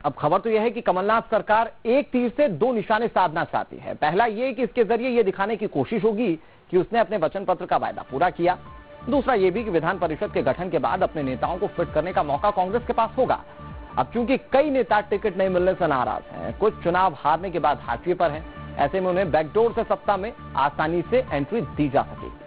अब खबर तो यह है कि कमलनाथ सरकार एक तीर से दो निशाने साधना चाहती है। पहला ये कि इसके जरिए यह दिखाने की कोशिश होगी कि उसने अपने वचन पत्र का वायदा पूरा किया। दूसरा ये भी कि विधान परिषद के गठन के बाद अपने नेताओं को फिट करने का मौका कांग्रेस के पास होगा। अब चूंकि कई नेता टिकट नहीं मिलने से नाराज हैं, कुछ चुनाव हारने के बाद हाशिए पर हैं, ऐसे में उन्हें बैकडोर से सत्ता में आसानी से एंट्री दी जा सकेगी।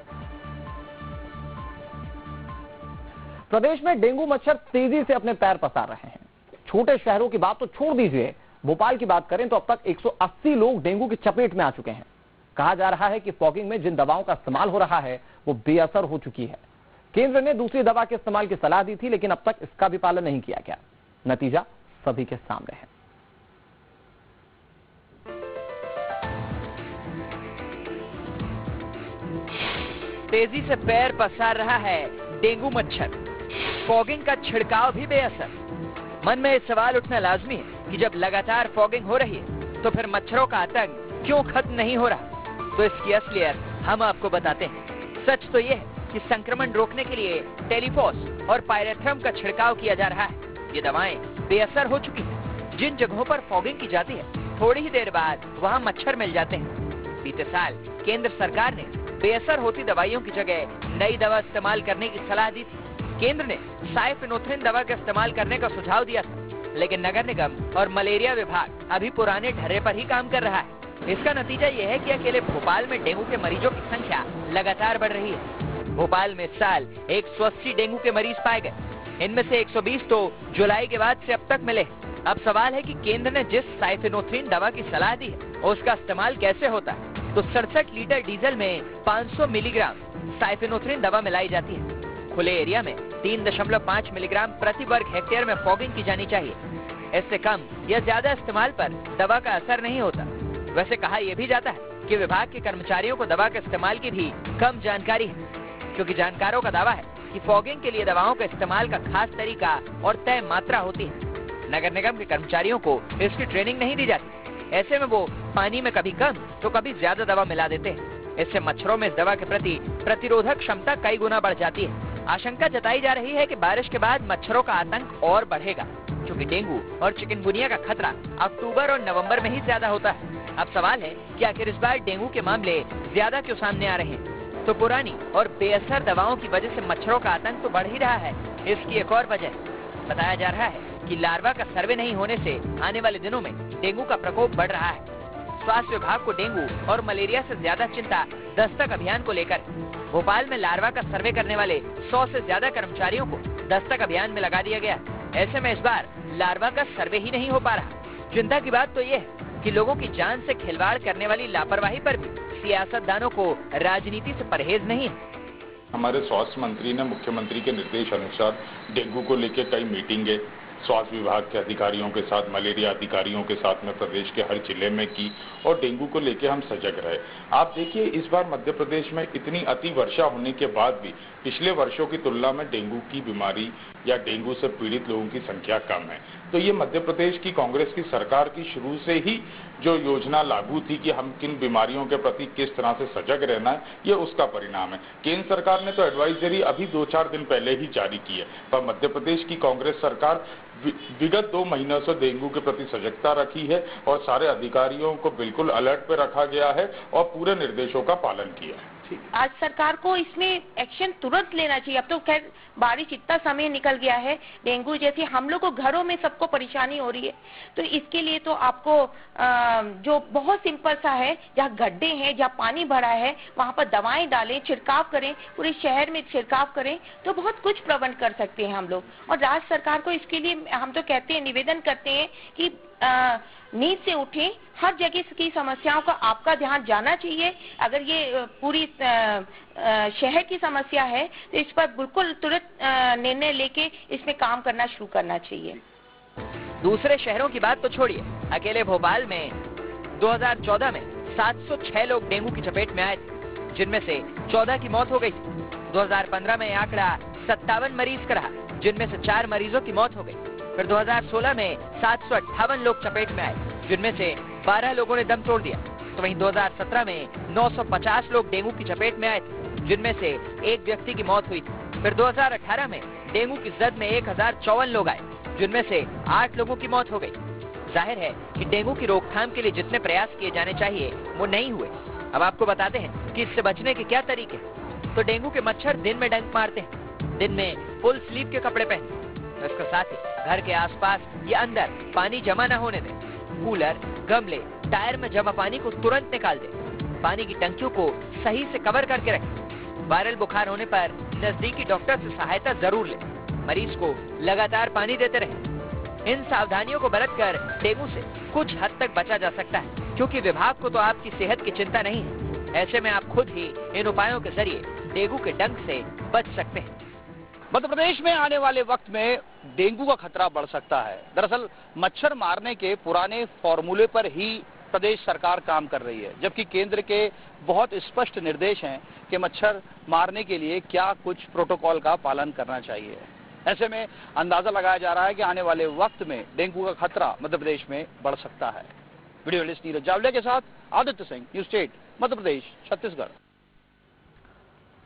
प्रदेश में डेंगू मच्छर तेजी से अपने पैर पसार रहे हैं। छोटे शहरों की बात तो छोड़ दीजिए, भोपाल की बात करें तो अब तक 180 लोग डेंगू की चपेट में आ चुके हैं। कहा जा रहा है कि फॉगिंग में जिन दवाओं का इस्तेमाल हो रहा है वो बेअसर हो चुकी है। केंद्र ने दूसरी दवा के इस्तेमाल की सलाह दी थी, लेकिन अब तक इसका भी पालन नहीं किया गया। नतीजा सभी के सामने है। तेजी से पैर पसार रहा है डेंगू मच्छर, फॉगिंग का छिड़काव भी बेअसर। मन में सवाल उठना लाजमी है कि जब लगातार फॉगिंग हो रही है तो फिर मच्छरों का आतंक क्यों खत्म नहीं हो रहा। तो इसकी असलियत हम आपको बताते हैं। सच तो यह है कि संक्रमण रोकने के लिए टेलीफॉस और पायरेथ्रम का छिड़काव किया जा रहा है। ये दवाएं बेअसर हो चुकी हैं। जिन जगहों पर फॉगिंग की जाती है थोड़ी ही देर बाद वहां मच्छर मिल जाते हैं। बीते साल केंद्र सरकार ने बेअसर होती दवाइयों की जगह नई दवा इस्तेमाल करने की सलाह दी थी। केंद्र ने साइफेनोथ्रिन दवा का इस्तेमाल करने का सुझाव दिया था, लेकिन नगर निगम और मलेरिया विभाग अभी पुराने ढर्रे पर ही काम कर रहा है। इसका नतीजा यह है कि अकेले भोपाल में डेंगू के मरीजों की संख्या लगातार बढ़ रही है। भोपाल में इस साल 180 डेंगू के मरीज पाए गए। इनमें से 120 तो जुलाई के बाद से अब तक मिले। अब सवाल है कि केंद्र ने जिस साइफेनोथ्रिन दवा की सलाह दी है उसका इस्तेमाल कैसे होता है। तो 67 लीटर डीजल में 500 मिलीग्राम साइफेनोथ्रिन दवा मिलाई जाती है। खुले एरिया में 3.5 मिलीग्राम प्रति वर्ग हेक्टेयर में फॉगिंग की जानी चाहिए। इससे कम या ज्यादा इस्तेमाल पर दवा का असर नहीं होता। वैसे कहा यह भी जाता है कि विभाग के कर्मचारियों को दवा के इस्तेमाल की भी कम जानकारी है, क्योंकि जानकारों का दावा है कि फॉगिंग के लिए दवाओं के इस्तेमाल का खास तरीका और तय मात्रा होती है। नगर निगम के कर्मचारियों को इसकी ट्रेनिंग नहीं दी जाती। ऐसे में वो पानी में कभी कम तो कभी ज्यादा दवा मिला देते हैं। इससे मच्छरों में इस दवा के प्रति प्रतिरोधक क्षमता कई गुना बढ़ जाती है। आशंका जताई जा रही है कि बारिश के बाद मच्छरों का आतंक और बढ़ेगा, क्योंकि डेंगू और चिकनगुनिया का खतरा अक्टूबर और नवंबर में ही ज्यादा होता है। अब सवाल है कि आखिर इस बार डेंगू के मामले ज्यादा क्यों सामने आ रहे हैं। तो पुरानी और बेअसर दवाओं की वजह से मच्छरों का आतंक तो बढ़ ही रहा है। इसकी एक और वजह बताया जा रहा है कि लार्वा का सर्वे नहीं होने से आने वाले दिनों में डेंगू का प्रकोप बढ़ रहा है। स्वास्थ्य विभाग को डेंगू और मलेरिया से ज्यादा चिंता दस्तक अभियान को लेकर। भोपाल में लार्वा का सर्वे करने वाले 100 से ज्यादा कर्मचारियों को दस्तक अभियान में लगा दिया गया। ऐसे में इस बार लार्वा का सर्वे ही नहीं हो पा रहा। चिंता की बात तो ये है कि लोगों की जान से खिलवाड़ करने वाली लापरवाही पर भी सियासतदानों को राजनीति से परहेज नहीं है। हमारे स्वास्थ्य मंत्री ने मुख्यमंत्री के निर्देश अनुसार डेंगू को लेकर कई मीटिंगें स्वास्थ्य विभाग के अधिकारियों के साथ, मलेरिया अधिकारियों के साथ में प्रदेश के हर जिले में की और डेंगू को लेकर हम सजग रहे। आप देखिए, इस बार मध्य प्रदेश में इतनी अति वर्षा होने के बाद भी पिछले वर्षों की तुलना में डेंगू की बीमारी या डेंगू से पीड़ित लोगों की संख्या कम है। तो ये मध्य प्रदेश की कांग्रेस की सरकार की शुरू से ही जो योजना लागू थी कि हम किन बीमारियों के प्रति किस तरह से सजग रहना है, ये उसका परिणाम है। केंद्र सरकार ने तो एडवाइजरी अभी 2-4 दिन पहले ही जारी की है, पर मध्य प्रदेश की कांग्रेस सरकार विगत 2 महीनों से डेंगू के प्रति सजगता रखी है और सारे अधिकारियों को बिल्कुल अलर्ट पे रखा गया है और पूरे निर्देशों का पालन किया है। आज सरकार को इसमें एक्शन तुरंत लेना चाहिए। अब तो खैर बारिश इतना समय निकल गया है, डेंगू जैसी हम लोग को घरों में सबको परेशानी हो रही है। तो इसके लिए तो आपको जो बहुत सिंपल सा है, जहाँ गड्ढे हैं, जहाँ पानी भरा है, वहाँ पर दवाएं डालें, छिड़काव करें, पूरे शहर में छिड़काव करें, तो बहुत कुछ प्रबंध कर सकते हैं हम लोग। और राज्य सरकार को इसके लिए हम तो कहते हैं, निवेदन करते हैं कि नींद से उठें, हर जगह की समस्याओं का आपका ध्यान जाना चाहिए। अगर ये पूरी शहर की समस्या है तो इस पर बिल्कुल तुरंत निर्णय लेके इसमें काम करना शुरू करना चाहिए। दूसरे शहरों की बात तो छोड़िए, अकेले भोपाल में 2014 में 706 लोग डेंगू की चपेट में आए थे, जिनमें से 14 की मौत हो गई थी। 2015 में आंकड़ा 57 मरीज का रहा, जिनमें से 4 मरीजों की मौत हो गई। फिर 2016 में 758 लोग चपेट में आए, जिनमें से 12 लोगों ने दम तोड़ दिया। तो वहीं 2017 में 950 लोग डेंगू की चपेट में आए थे, जिनमें से 1 व्यक्ति की मौत हुई थी। फिर 2018 में डेंगू की जद में 1054 लोग आए, जिनमें से 8 लोगों की मौत हो गई। जाहिर है कि डेंगू की रोकथाम के लिए जितने प्रयास किए जाने चाहिए वो नहीं हुए। अब आपको बताते हैं कि इससे बचने के क्या तरीके हैं। तो डेंगू के मच्छर दिन में डंक मारते हैं। दिन में फुल स्लीव के कपड़े पहने। इसके साथ ही घर के आसपास या अंदर पानी जमा न होने दें। कूलर, गमले, टायर में जमा पानी को तुरंत निकाल दें। पानी की टंकियों को सही से कवर करके रखें। वायरल बुखार होने पर नजदीकी डॉक्टर से सहायता जरूर लें। मरीज को लगातार पानी देते रहें। इन सावधानियों को बरतकर डेंगू से कुछ हद तक बचा जा सकता है, क्योंकि विभाग को तो आपकी सेहत की चिंता नहीं है। ऐसे में आप खुद ही इन उपायों के जरिए डेंगू के डंक से बच सकते हैं। मध्य प्रदेश में आने वाले वक्त में डेंगू का खतरा बढ़ सकता है। दरअसल मच्छर मारने के पुराने फॉर्मूले पर ही प्रदेश सरकार काम कर रही है, जबकि केंद्र के बहुत स्पष्ट निर्देश हैं कि मच्छर मारने के लिए क्या कुछ प्रोटोकॉल का पालन करना चाहिए। ऐसे में अंदाजा लगाया जा रहा है कि आने वाले वक्त में डेंगू का खतरा मध्य प्रदेश में बढ़ सकता है। वीडियो जर्नलिस्ट नीरज जावले के साथ आदित्य सिंह, न्यूज़ 8, मध्य प्रदेश, छत्तीसगढ़।